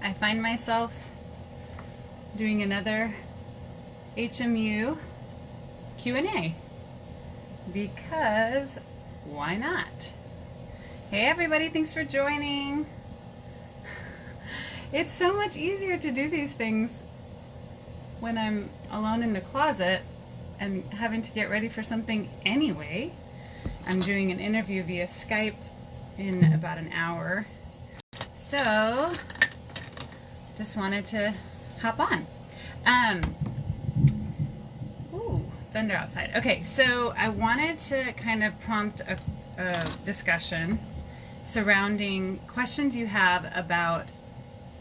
I find myself doing another HMU Q&A because why not? Hey everybody, thanks for joining. It's so much easier to do these things when I'm alone in the closet and having to get ready for something anyway. I'm doing an interview via Skype in about an hour, so just wanted to hop on. Ooh, thunder outside. Okay, so I wanted to kind of prompt a discussion surrounding questions you have about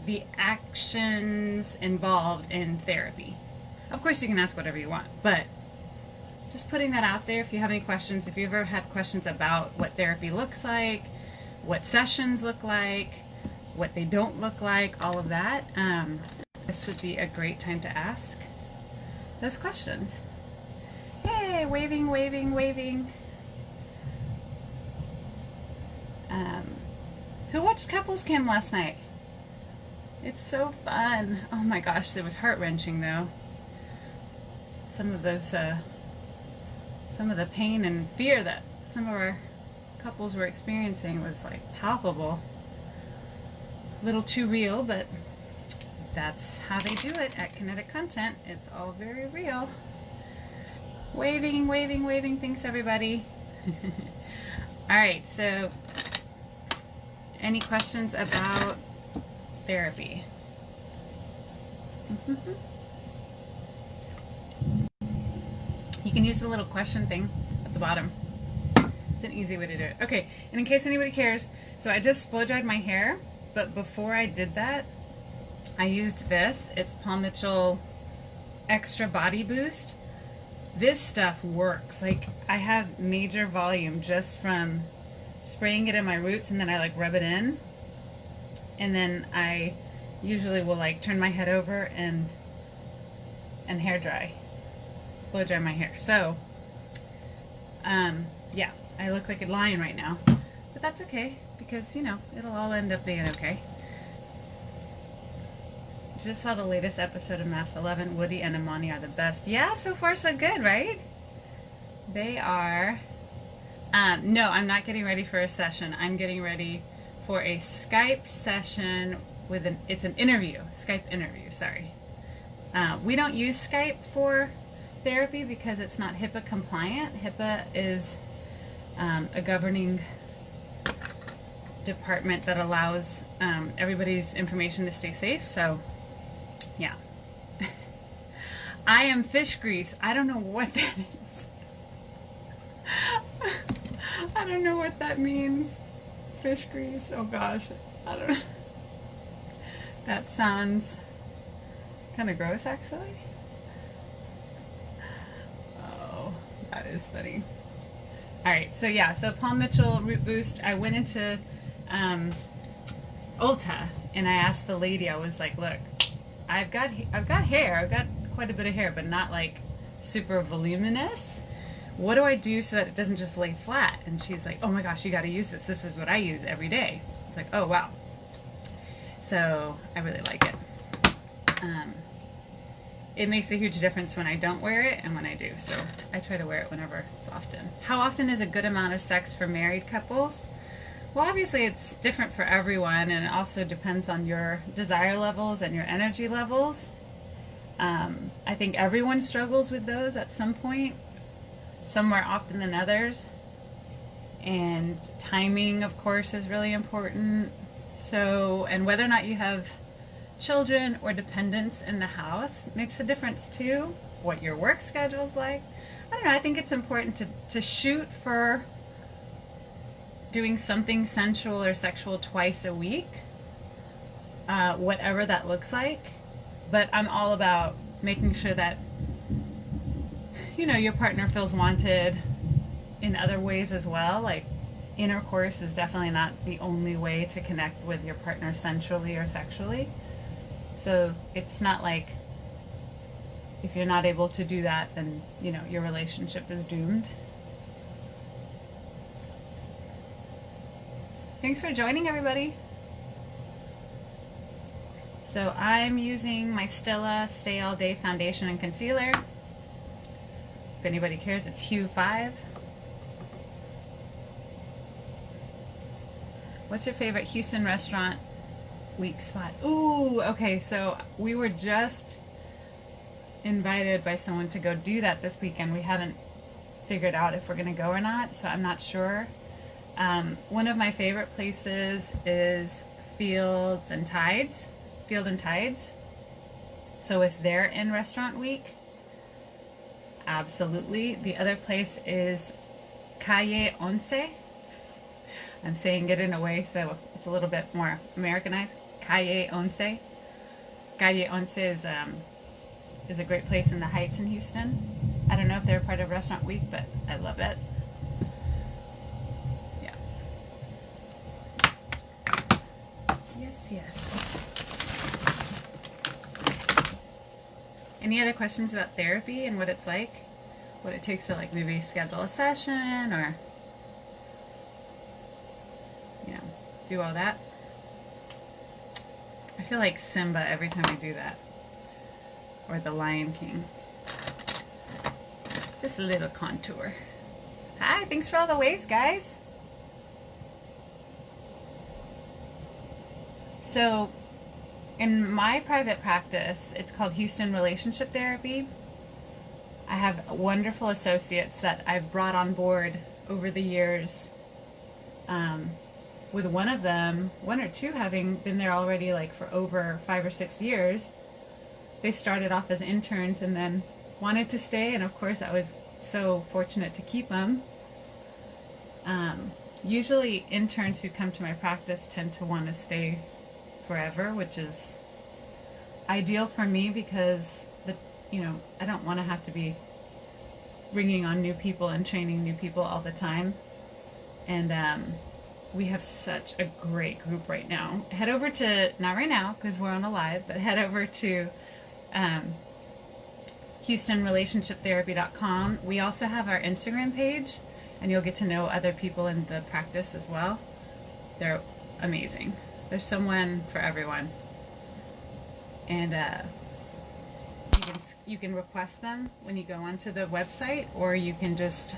the actions involved in therapy. Of course, you can ask whatever you want, but just putting that out there. If you have any questions, if you've ever had questions about what therapy looks like, what sessions look like, what they don't look like, all of that, this would be a great time to ask those questions. Hey, waving, waving, waving. Who watched Couples Cam last night? It's so fun. Oh my gosh, it was heart-wrenching though. Some of the pain and fear that some of our couples were experiencing was like palpable. A little too real, but that's how they do it at Kinetic Content. It's all very real. Waving, waving, waving. Thanks everybody. Alright, so any questions about therapy? You can use the little question thing at the bottom. It's an easy way to do it. Okay, and in case anybody cares, so I just blow dried my hair, but before I did that, I used this. It's Paul Mitchell Extra Body Boost. This stuff works. Like, I have major volume just from spraying it in my roots, and then I like rub it in, and then I usually will like turn my head over and hair dry, blow dry my hair. So yeah, I look like a lion right now, but that's okay because, you know, it'll all end up being okay. Just saw the latest episode of MAFS 11. Woody and Imani are the best. Yeah, so far so good, right? They are. No, I'm not getting ready for a session. I'm getting ready for a Skype session with it's an interview, Skype interview, sorry. We don't use Skype for therapy because it's not HIPAA compliant. HIPAA is a governing department that allows everybody's information to stay safe, so yeah. I am fish grease. I don't know what that is. I don't know what that means. Fish grease. Oh gosh. I don't know. That sounds kind of gross, actually. Oh, that is funny. Alright, so yeah, so Paul Mitchell Root Boost. I went into Ulta and I asked the lady, I was like, look, I've got hair. I've got quite a bit of hair, but not like super voluminous. What do I do so that it doesn't just lay flat? And she's like, oh my gosh, you got to use this. This is what I use every day. It's like, oh wow. So I really like it. It makes a huge difference when I don't wear it and when I do. So I try to wear it whenever it's often. How often is a good amount of sex for married couples? Well, obviously it's different for everyone, and it also depends on your desire levels and your energy levels. I think everyone struggles with those at some point. Some more often than others, and timing of course is really important. So, and whether or not you have children or dependents in the house makes a difference too. What your work schedule's like. I don't know, I think it's important to shoot for doing something sensual or sexual twice a week, whatever that looks like. But I'm all about making sure that, you know, your partner feels wanted in other ways as well. Like, intercourse is definitely not the only way to connect with your partner sensually or sexually. So it's not like if you're not able to do that, then, you know, your relationship is doomed. Thanks for joining, everybody. So I'm using my Stila Stay All Day Foundation and Concealer. If anybody cares, it's Hue 5. What's your favorite Houston restaurant week spot? Ooh, okay, so we were just invited by someone to go do that this weekend. We haven't figured out if we're gonna go or not, so I'm not sure. One of my favorite places is Field and Tides. So if they're in restaurant week, absolutely. The other place is Calle Once. I'm saying it in a way so it's a little bit more Americanized. Calle Once. Calle Once is a great place in the Heights in Houston. I don't know if they're part of Restaurant Week, but I love it. Yeah. Yes. Any other questions about therapy and what it's like? What it takes to like maybe schedule a session or, you know, do all that? I feel like Simba every time I do that. Or the Lion King. Just a little contour. Hi, thanks for all the waves, guys. So, in my private practice, it's called Houston Relationship Therapy. I have wonderful associates that I've brought on board over the years. With one of them, one or two having been there already like for over 5 or 6 years. They started off as interns and then wanted to stay, and of course I was so fortunate to keep them. Usually interns who come to my practice tend to want to stay forever, which is ideal for me because I don't want to have to be bringing on new people and training new people all the time. And we have such a great group right now. Head over to, not right now because we're on a live, but head over to HoustonRelationshipTherapy.com. We also have our Instagram page, and you'll get to know other people in the practice as well. They're amazing. There's someone for everyone. And you can request them when you go onto the website, or you can just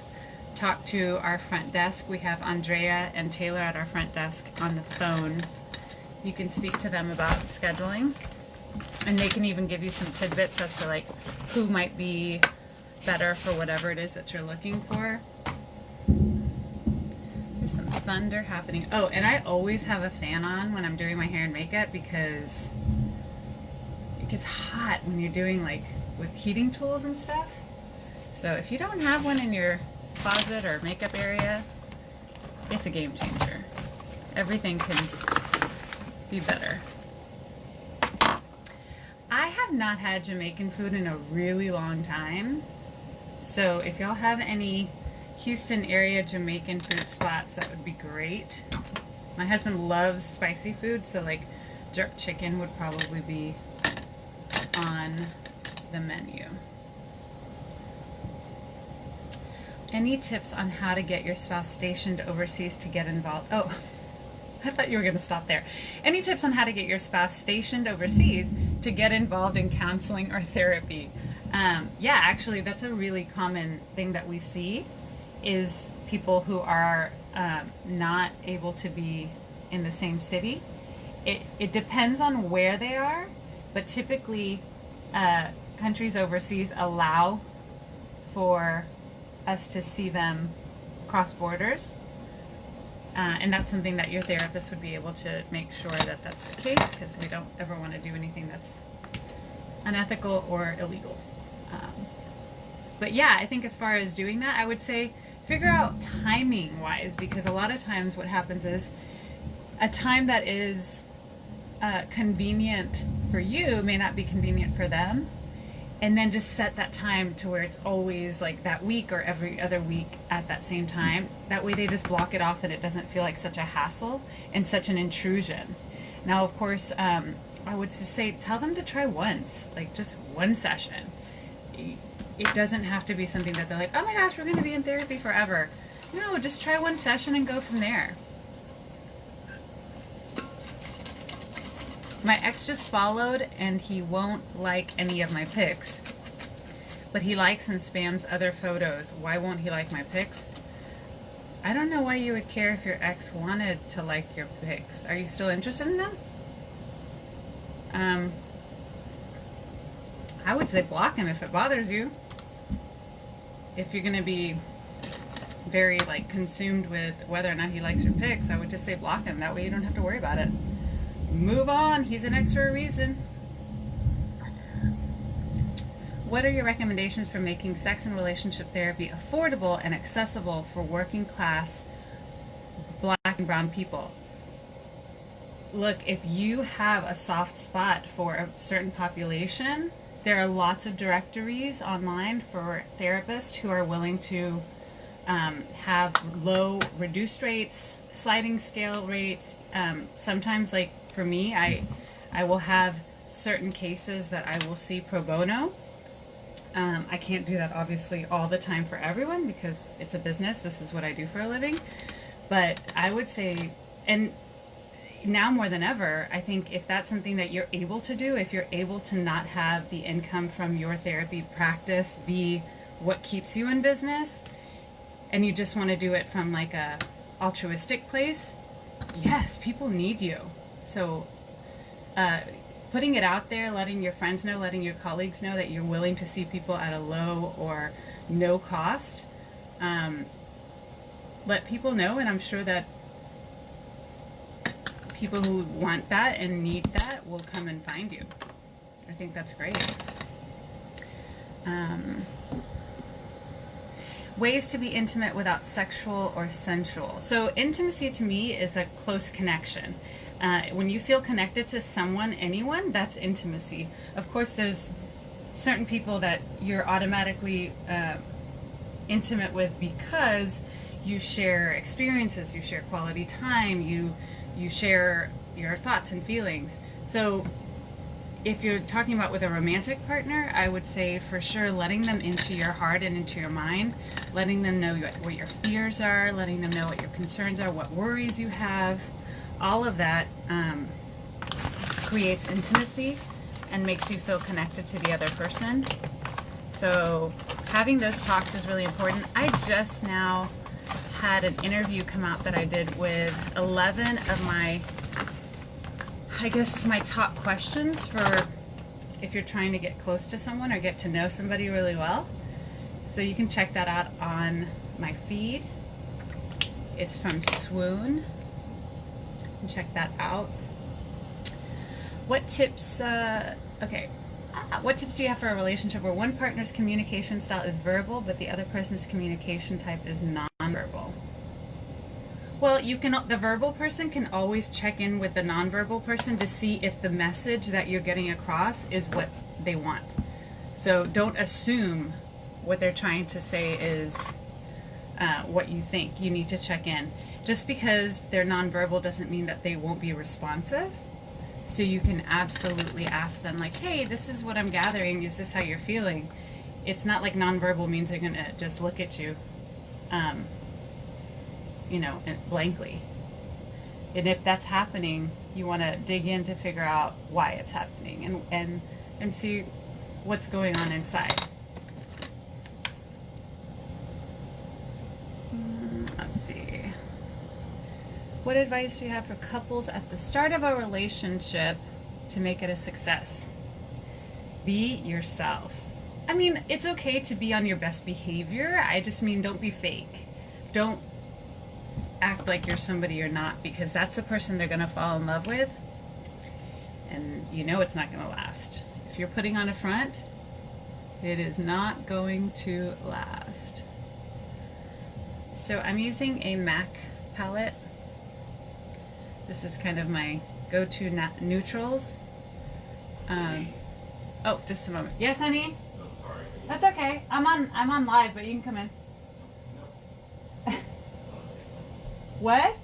talk to our front desk. We have Andrea and Taylor at our front desk on the phone. You can speak to them about scheduling, and they can even give you some tidbits as to like who might be better for whatever it is that you're looking for. There's some thunder happening. Oh, and I always have a fan on when I'm doing my hair and makeup because it gets hot when you're doing like with heating tools and stuff. So if you don't have one in your closet or makeup area, it's a game changer. Everything can be better. I have not had Jamaican food in a really long time, so if y'all have any Houston area Jamaican food spots, that would be great. My husband loves spicy food, so like jerk chicken would probably be on the menu. Any tips on how to get your spouse stationed overseas to get involved? Oh, I thought you were going to stop there. Any tips on how to get your spouse stationed overseas to get involved in counseling or therapy? Yeah, actually, that's a really common thing that we see is people who are not able to be in the same city. It depends on where they are, but typically countries overseas allow for us to see them cross borders. And that's something that your therapist would be able to make sure that that's the case, because we don't ever want to do anything that's unethical or illegal. But yeah, I think as far as doing that, I would say figure out timing wise, because a lot of times what happens is a time that is convenient for you may not be convenient for them. And then just set that time to where it's always like that week or every other week at that same time. That way they just block it off and it doesn't feel like such a hassle and such an intrusion. Now, of course, I would just say tell them to try once, like just one session. It doesn't have to be something that they're like, oh my gosh, we're going to be in therapy forever. No, just try one session and go from there. My ex just followed and he won't like any of my pics, but he likes and spams other photos. Why won't he like my pics? I don't know why you would care if your ex wanted to like your pics. Are you still interested in them? I would say block him if it bothers you. If you're gonna be very like consumed with whether or not he likes your pics, I would just say block him. That way you don't have to worry about it. Move on. He's an ex for a reason. What are your recommendations for making sex and relationship therapy affordable and accessible for working class Black and brown people? Look, if you have a soft spot for a certain population, there are lots of directories online for therapists who are willing to have low reduced rates, sliding scale rates. Sometimes, like for me, I will have certain cases that I will see pro bono. I can't do that obviously all the time for everyone because it's a business. This is what I do for a living. But I would say, and now more than ever, I think if that's something that you're able to do, if you're able to not have the income from your therapy practice be what keeps you in business, and you just want to do it from like a altruistic place, yes, people need you. So putting it out there, letting your friends know, letting your colleagues know that you're willing to see people at a low or no cost, let people know, and I'm sure that people who want that and need that will come and find you. I think that's great. Ways to be intimate without sexual or sensual. So intimacy to me is a close connection. When you feel connected to someone, anyone, that's intimacy. Of course, there's certain people that you're automatically intimate with because you share experiences, you share quality time, you share your thoughts and feelings. So if you're talking about with a romantic partner, I would say for sure letting them into your heart and into your mind, letting them know what your fears are, letting them know what your concerns are, what worries you have. All of that creates intimacy and makes you feel connected to the other person. So having those talks is really important. I just now had an interview come out that I did with 11 of my, I guess, my top questions for if you're trying to get close to someone or get to know somebody really well. So you can check that out on my feed. It's from Swoon. You can check that out. What tips, what tips do you have for a relationship where one partner's communication style is verbal, but the other person's communication type is nonverbal? Well, the verbal person can always check in with the nonverbal person to see if the message that you're getting across is what they want. So don't assume what they're trying to say is what you think. You need to check in. Just because they're nonverbal doesn't mean that they won't be responsive. So you can absolutely ask them like, hey, this is what I'm gathering. Is this how you're feeling? It's not like nonverbal means they're going to just look at you, blankly. And if that's happening, you want to dig in to figure out why it's happening and see what's going on inside. Let's see. What advice do you have for couples at the start of a relationship to make it a success? Be yourself. I mean, it's okay to be on your best behavior. I just mean don't be fake. Don't act like you're somebody you're not, because that's the person they're going to fall in love with. And you know it's not going to last. If you're putting on a front, it is not going to last. So I'm using a MAC palette. This is kind of my go-to neutrals. Oh, just a moment. Yes, honey? Oh, sorry. That's okay. I'm on live, but you can come in. What?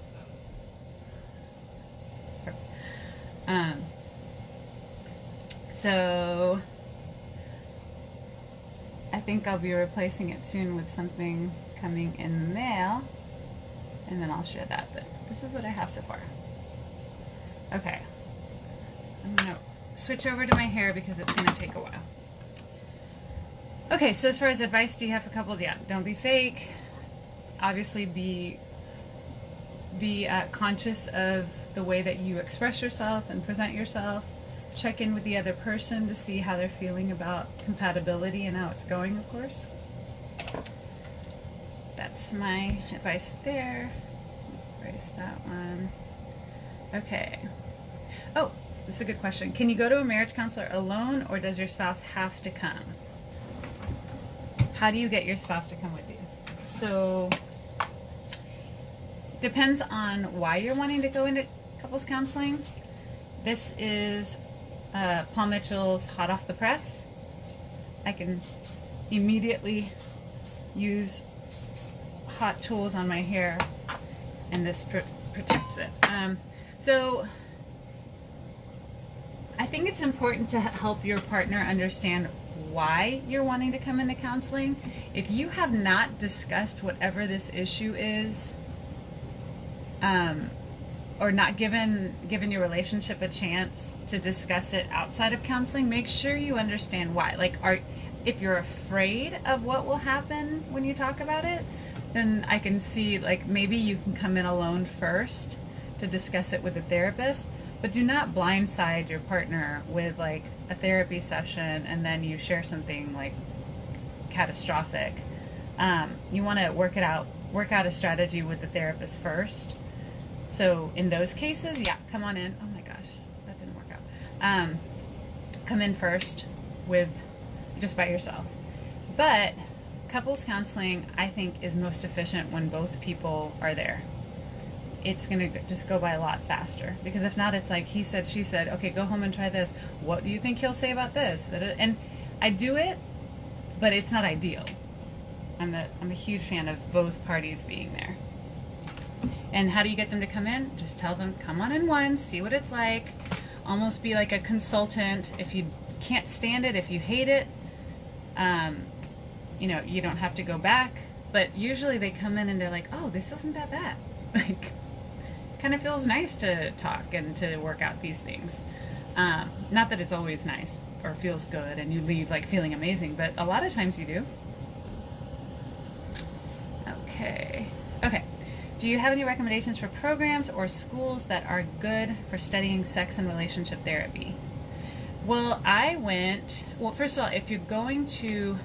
So I think I'll be replacing it soon with something coming in the mail, and then I'll share that. But this is what I have so far. Okay. I'm gonna switch over to my hair because it's gonna take a while. Okay, so as far as advice do you have for couples? Yeah, don't be fake. Obviously be conscious of the way that you express yourself and present yourself. Check in with the other person to see how they're feeling about compatibility and how it's going, of course. That's my advice there. Erase that one. Okay. Oh, this is a good question. Can you go to a marriage counselor alone, or does your spouse have to come? How do you get your spouse to come with you? So, depends on why you're wanting to go into couples counseling. This is Paul Mitchell's Hot Off the Press. I can immediately use hot tools on my hair, and this protects it. So I think it's important to help your partner understand why you're wanting to come into counseling. If you have not discussed whatever this issue is, or not given your relationship a chance to discuss it outside of counseling, make sure you understand why. Like, if you're afraid of what will happen when you talk about it, then I can see, like, maybe you can come in alone first to discuss it with a therapist, but do not blindside your partner with, like, a therapy session and then you share something, like, catastrophic. You want to work out a strategy with the therapist first. So in those cases, yeah, come on in. Oh my gosh, that didn't work out. Come in first with just by yourself. But couples counseling, I think, is most efficient when both people are there. It's going to just go by a lot faster. Because if not, it's like he said, she said, okay, go home and try this. What do you think he'll say about this? And I do it, but it's not ideal. I'm a huge fan of both parties being there. And how do you get them to come in? Just tell them, come on in once, see what it's like. Almost be like a consultant. If you can't stand it, if you hate it, you don't have to go back. But usually they come in and they're like, oh, this wasn't that bad. Like, kind of feels nice to talk and to work out these things. Not that it's always nice or feels good and you leave like feeling amazing, but a lot of times you do. Okay. Do you have any recommendations for programs or schools that are good for studying sex and relationship therapy? Well, first of all, if you're going to,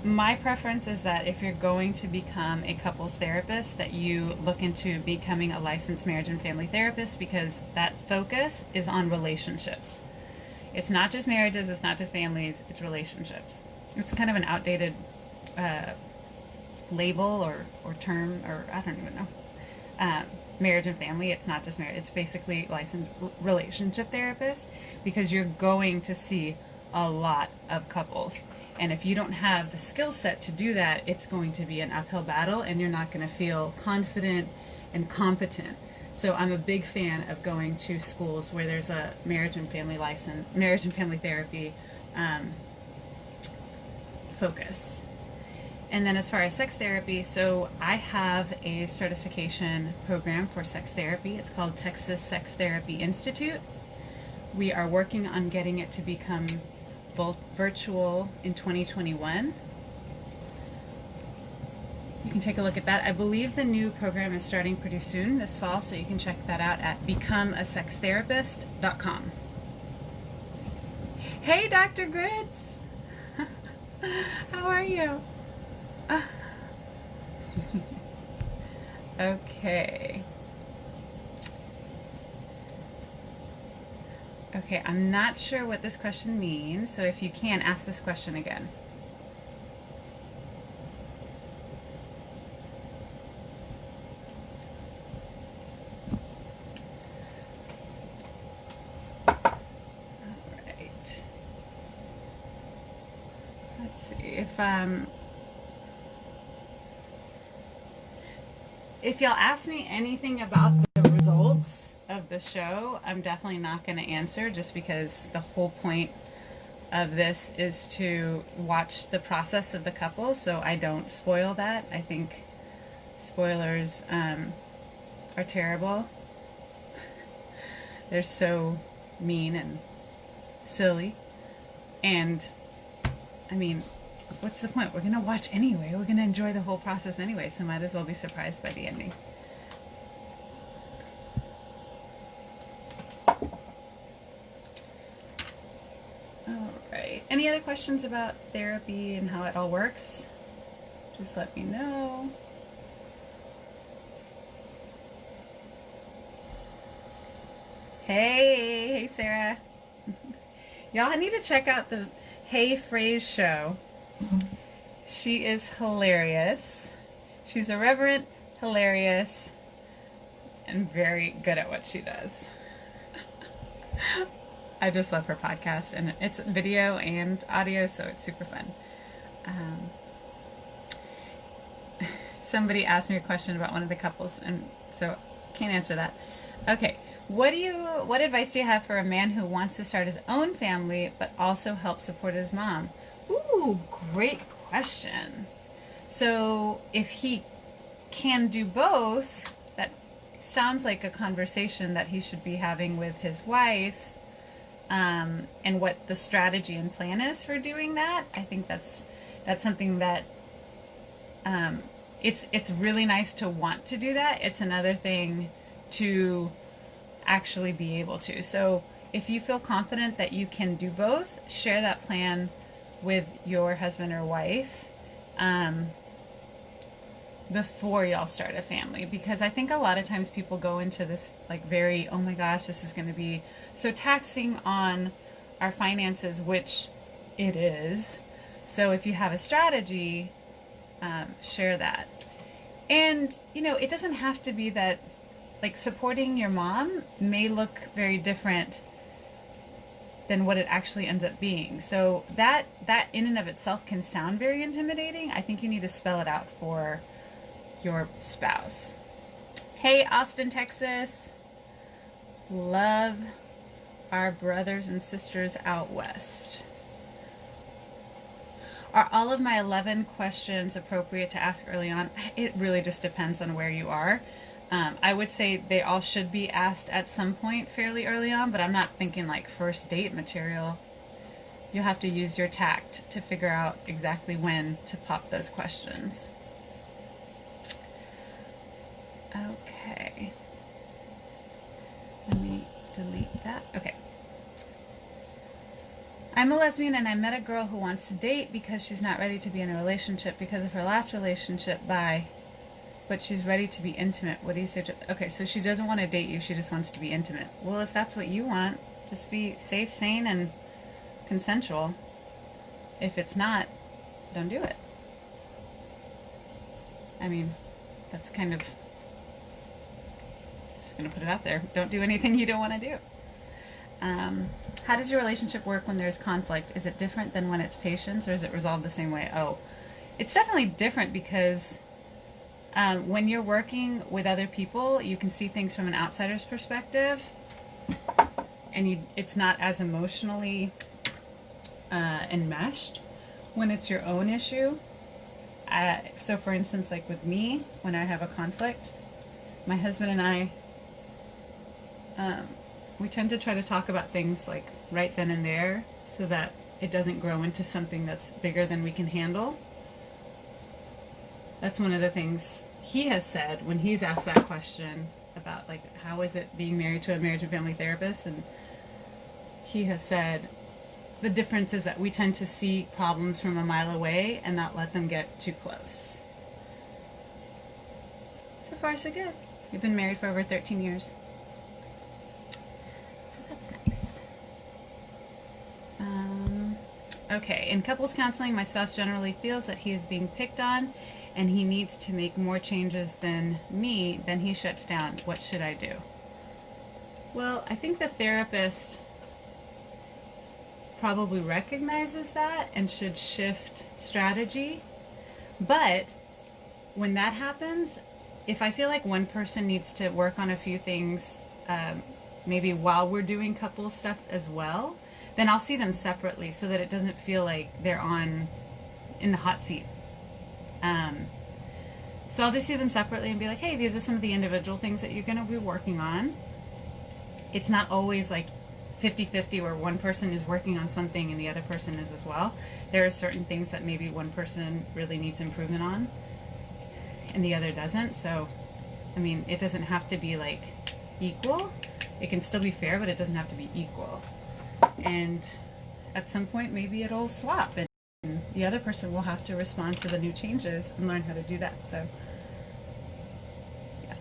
my preference is that if you're going to become a couples therapist, that you look into becoming a licensed marriage and family therapist, because that focus is on relationships. It's not just marriages, it's not just families, it's relationships. It's kind of an outdated label or term, or I don't even know. Marriage and family, it's not just marriage, it's basically licensed relationship therapist, because you're going to see a lot of couples. And if you don't have the skill set to do that, it's going to be an uphill battle and you're not going to feel confident and competent. So I'm a big fan of going to schools where there's a marriage and family therapy focus. And then as far as sex therapy, so I have a certification program for sex therapy. It's called Texas Sex Therapy Institute. We are working on getting it to become virtual in 2021. You can take a look at that. I believe the new program is starting pretty soon this fall, so you can check that out at becomeasextherapist.com. Hey, Dr. Grits! How are you? Okay. Okay, I'm not sure what this question means, so if you can, ask this question again. All right. Let's see if y'all ask me anything about the results of the show, I'm definitely not going to answer, just because the whole point of this is to watch the process of the couple, so I don't spoil that. I think spoilers are terrible. they're so mean and silly. And I mean, what's the point? We're going to watch anyway. We're going to enjoy the whole process anyway, so might as well be surprised by the ending. All right. Any other questions about therapy and how it all works? Just let me know. Hey Sarah. Y'all need to check out the Hey Phrase show. She is hilarious. She's irreverent, hilarious, and very good at what she does. I just love her podcast, and it's video and audio, so it's super fun. Somebody asked me a question about one of the couples, and so can't answer that. Okay. What advice do you have for a man who wants to start his own family but also help support his mom? Ooh, great question. So if he can do both, that sounds like a conversation that he should be having with his wife, and what the strategy and plan is for doing that. I think that's something that it's really nice to want to do that. It's another thing to actually be able to. So if you feel confident that you can do both, share that plan with your husband or wife before y'all start a family, because I think a lot of times people go into this like very, oh my gosh, this is going to be so taxing on our finances, which it is. So if you have a strategy, share that. And it doesn't have to be that. Like, supporting your mom may look very different than what it actually ends up being. So that in and of itself can sound very intimidating. I think you need to spell it out for your spouse. Hey, Austin, Texas. Love our brothers and sisters out west. Are all of my 11 questions appropriate to ask early on? It really just depends on where you are. I would say they all should be asked at some point fairly early on, but I'm not thinking like first date material. You'll have to use your tact to figure out exactly when to pop those questions. Okay. Let me delete that. Okay. I'm a lesbian and I met a girl who wants to date because she's not ready to be in a relationship because of her last relationship. But she's ready to be intimate. What do you say to... Okay, so she doesn't want to date you. She just wants to be intimate. Well, if that's what you want, just be safe, sane, and consensual. If it's not, don't do it. I mean, that's kind of... Just going to put it out there. Don't do anything you don't want to do. How does your relationship work when there's conflict? Is it different than when it's patience, or is it resolved the same way? Oh, it's definitely different because... when you're working with other people, you can see things from an outsider's perspective, and it's not as emotionally enmeshed when it's your own issue. So for instance, like with me, when I have a conflict, my husband and I, we tend to try to talk about things like right then and there so that it doesn't grow into something that's bigger than we can handle. That's one of the things he has said when he's asked that question about, like, how is it being married to a marriage and family therapist? And he has said the difference is that we tend to see problems from a mile away and not let them get too close. So far, so good. We've been married for over 13 years. So that's nice. Okay, in couples counseling, my spouse generally feels that he is being picked on and he needs to make more changes than me, then he shuts down. What should I do? Well, I think the therapist probably recognizes that and should shift strategy. But when that happens, if I feel like one person needs to work on a few things, maybe while we're doing couple stuff as well, then I'll see them separately so that it doesn't feel like they're in the hot seat. So I'll just see them separately and be like, hey, these are some of the individual things that you're going to be working on. it's not always like 50-50 where one person is working on something and the other person is as well. There are certain things that maybe one person really needs improvement on and the other doesn't. So, I mean, it doesn't have to be like equal. It can still be fair, but it doesn't have to be equal. And at some point, maybe it'll swap, and the other person will have to respond to the new changes and learn how to do that. So, yeah.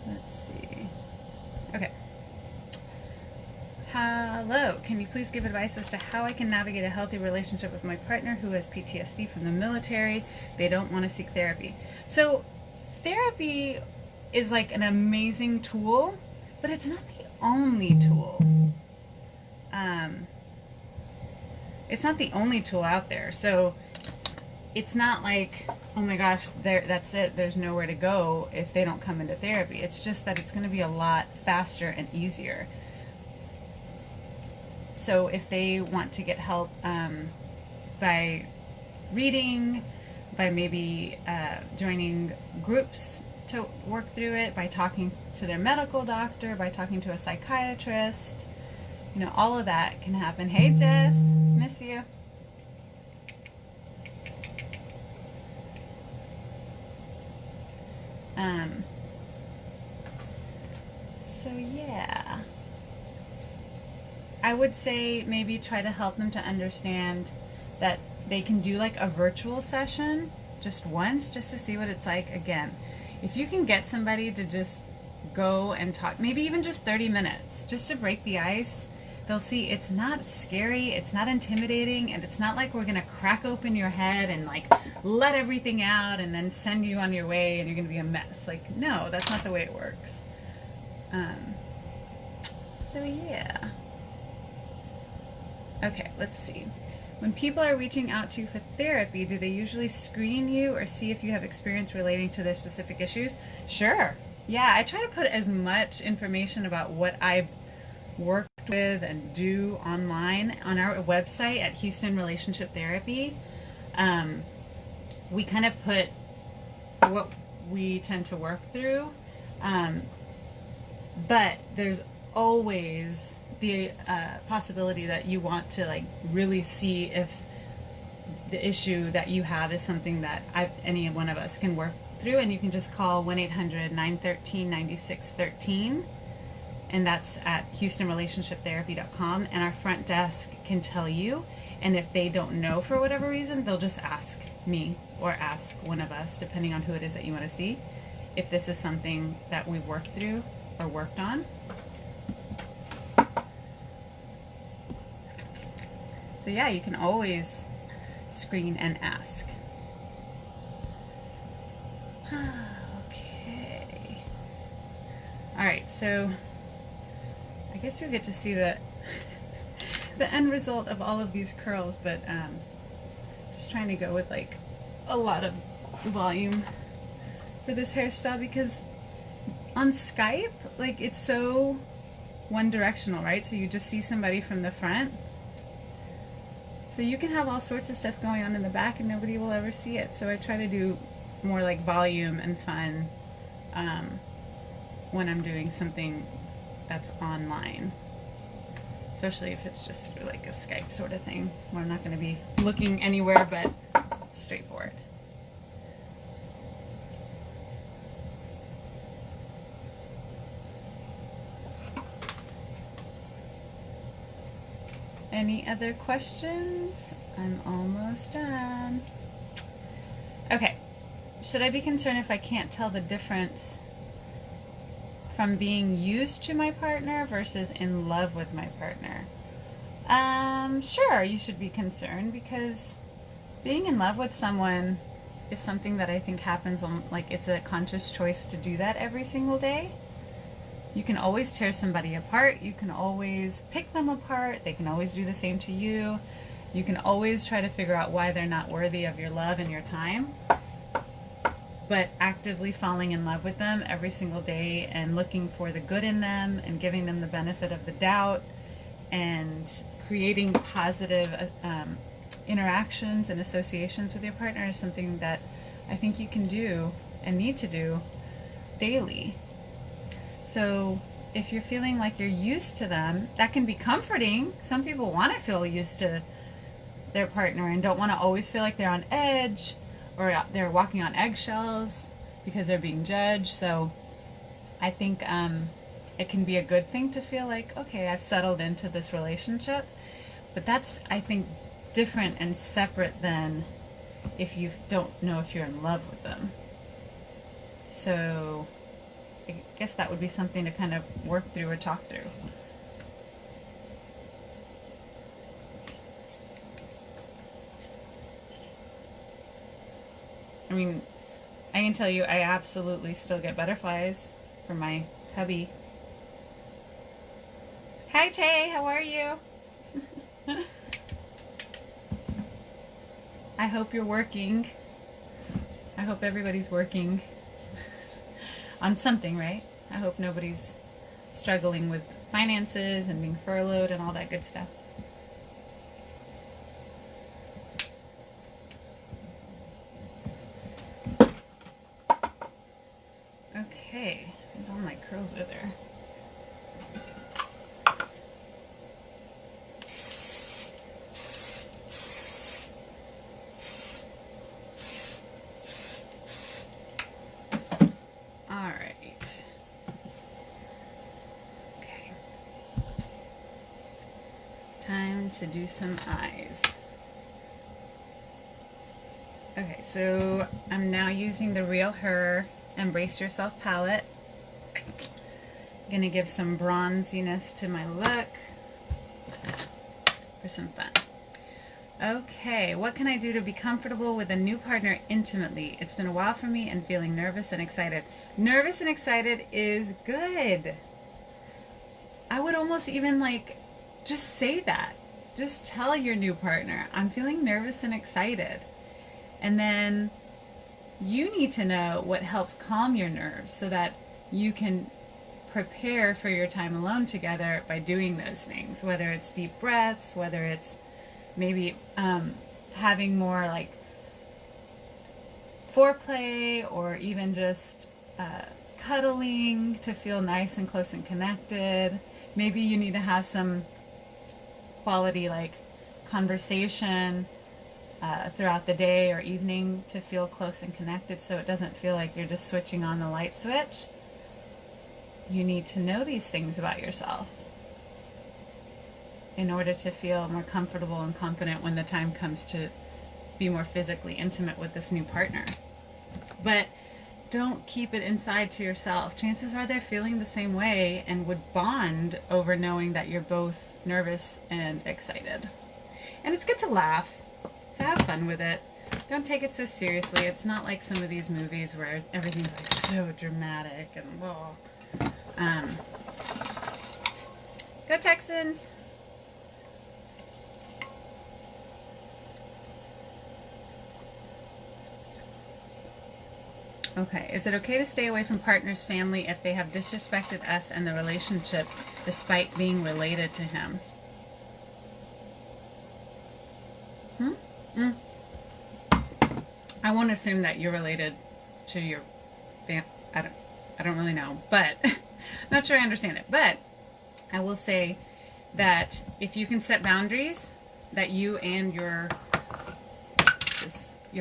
Let's see. Okay. Hello, can you please give advice as to how I can navigate a healthy relationship with my partner who has PTSD from the military? They don't want to seek therapy. So therapy is like an amazing tool, but it's not the only tool. It's not the only tool out there. So it's not like, oh my gosh, that's it. There's nowhere to go if they don't come into therapy. It's just that it's going to be a lot faster and easier. So if they want to get help by reading, by maybe joining groups to work through it, by talking to their medical doctor, by talking to a psychiatrist, you know, all of that can happen. Hey Jess, miss you. So yeah. I would say maybe try to help them to understand that they can do like a virtual session just once, just to see what it's like. Again, if you can get somebody to just go and talk, maybe even just 30 minutes, just to break the ice, they'll see it's not scary, it's not intimidating, and it's not like we're gonna crack open your head and like let everything out and then send you on your way and you're gonna be a mess. Like, no, that's not the way it works. So yeah. Okay, let's see. When people are reaching out to you for therapy, do they usually screen you or see if you have experience relating to their specific issues? Sure. Yeah, I try to put as much information about what I've worked with and do online on our website at Houston Relationship Therapy. We kind of put what we tend to work through, but there's always the possibility that you want to like really see if the issue that you have is something that any one of us can work through, and you can just call 1-800-913-9613, and that's at HoustonRelationshipTherapy.com, and our front desk can tell you, and if they don't know for whatever reason, they'll just ask me or ask one of us, depending on who it is that you want to see, if this is something that we've worked through or worked on. So yeah, you can always screen and ask. Okay. All right, so I guess you'll get to see the the end result of all of these curls, but just trying to go with like a lot of volume for this hairstyle, because on Skype, like, it's so one directional, right? So you just see somebody from the front. So you can have all sorts of stuff going on in the back and nobody will ever see it. So I try to do more like volume and fun when I'm doing something that's online. Especially if it's just through like a Skype sort of thing, where I'm not going to be looking anywhere but straight for it. Any other questions? I'm almost done. Okay. Should I be concerned if I can't tell the difference from being used to my partner versus in love with my partner? Sure, you should be concerned, because being in love with someone is something that I think happens on, like, it's a conscious choice to do that every single day. You can always tear somebody apart. You can always pick them apart. They can always do the same to you. You can always try to figure out why they're not worthy of your love and your time. But actively falling in love with them every single day and looking for the good in them and giving them the benefit of the doubt and creating positive interactions and associations with your partner is something that I think you can do and need to do daily. So if you're feeling like you're used to them, that can be comforting. Some people want to feel used to their partner and don't want to always feel like they're on edge or they're walking on eggshells because they're being judged. So I think it can be a good thing to feel like, okay, I've settled into this relationship. But that's, I think, different and separate than if you don't know if you're in love with them. So I guess that would be something to kind of work through or talk through. I mean, I can tell you I absolutely still get butterflies from my hubby. Hi Tay, how are you? I hope you're working. I hope everybody's working on something, right? I hope nobody's struggling with finances and being furloughed and all that good stuff. Okay, all my curls are there. Time to do some eyes. Okay, so I'm now using the Real Her Embrace Yourself palette. I'm gonna give some bronziness to my look for some fun. Okay, what can I do to be comfortable with a new partner intimately? It's been a while for me and feeling nervous and excited. Nervous and excited is good. I would almost even just say that. Just tell your new partner, I'm feeling nervous and excited. And then you need to know what helps calm your nerves so that you can prepare for your time alone together by doing those things, whether it's deep breaths, whether it's maybe having more foreplay, or even just cuddling to feel nice and close and connected. Maybe you need to have some quality conversation throughout the day or evening to feel close and connected, so it doesn't feel like you're just switching on the light switch. You need to know these things about yourself in order to feel more comfortable and confident when the time comes to be more physically intimate with this new partner. But don't keep it inside to yourself. Chances are they're feeling the same way and would bond over knowing that you're both nervous and excited. And it's good to laugh, so have fun with it. Don't take it so seriously. It's not like some of these movies where everything's so dramatic and whoa. Go Texans! Okay, is it okay to stay away from partner's family if they have disrespected us and the relationship despite being related to him? I won't assume that you're related to your family. I don't really know, but not sure I understand it. But I will say that if you can set boundaries that you and your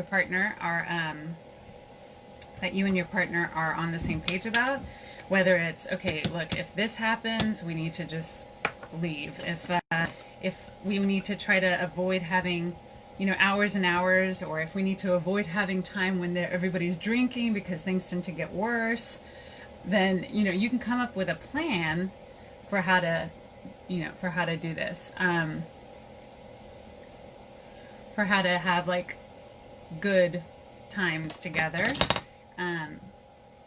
partner are on the same page about, whether it's, okay, look, if this happens, we need to just leave. If we need to try to avoid having, hours and hours, or if we need to avoid having time when everybody's drinking because things tend to get worse, then, you can come up with a plan for how to do this. For how to have good times together.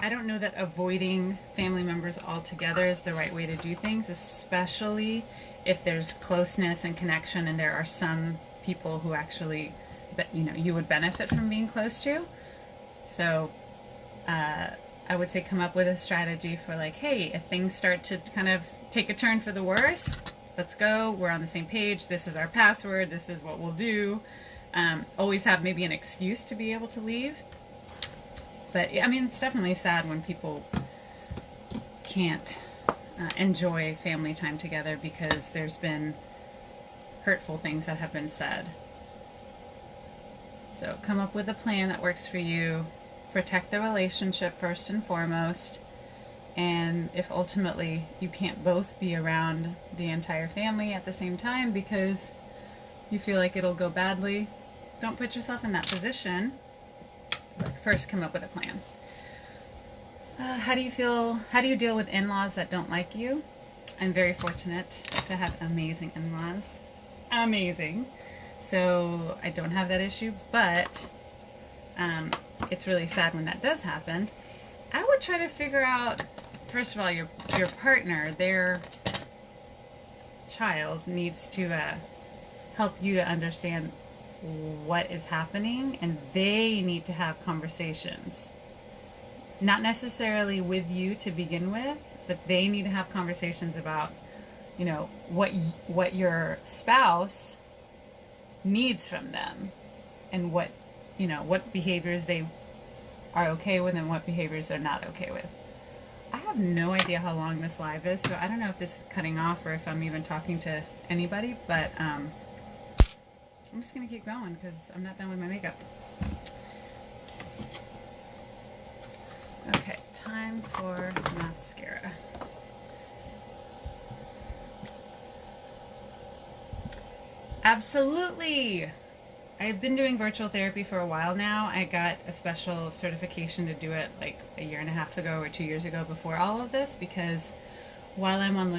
I don't know that avoiding family members altogether is the right way to do things, especially if there's closeness and connection and there are some people who actually, you would benefit from being close to. So I would say come up with a strategy for hey, if things start to kind of take a turn for the worse, let's go. We're on the same page. This is our password. This is what we'll do. always have maybe an excuse to be able to leave. But I mean, it's definitely sad when people can't enjoy family time together because there's been hurtful things that have been said. So come up with a plan that works for you. Protect the relationship first and foremost. And if ultimately you can't both be around the entire family at the same time because you feel like it'll go badly, don't put yourself in that position. But first come up with a plan. How do you deal with in-laws that don't like you? I'm very fortunate to have amazing in-laws. Amazing. So I don't have that issue, but it's really sad when that does happen. I would try to figure out, first of all, your partner, their child needs to help you to understand what is happening, and they need to have conversations. Not necessarily with you to begin with, but they need to have conversations about, you know, what your spouse needs from them, and what behaviors they are okay with and what behaviors they're not okay with. I have no idea how long this live is, so I don't know if this is cutting off or if I'm even talking to anybody, but I'm just going to keep going because I'm not done with my makeup. Okay, time for mascara. Absolutely! I've been doing virtual therapy for a while now. I got a special certification to do it like a year and a half ago or 2 years ago before all of this, because while I'm on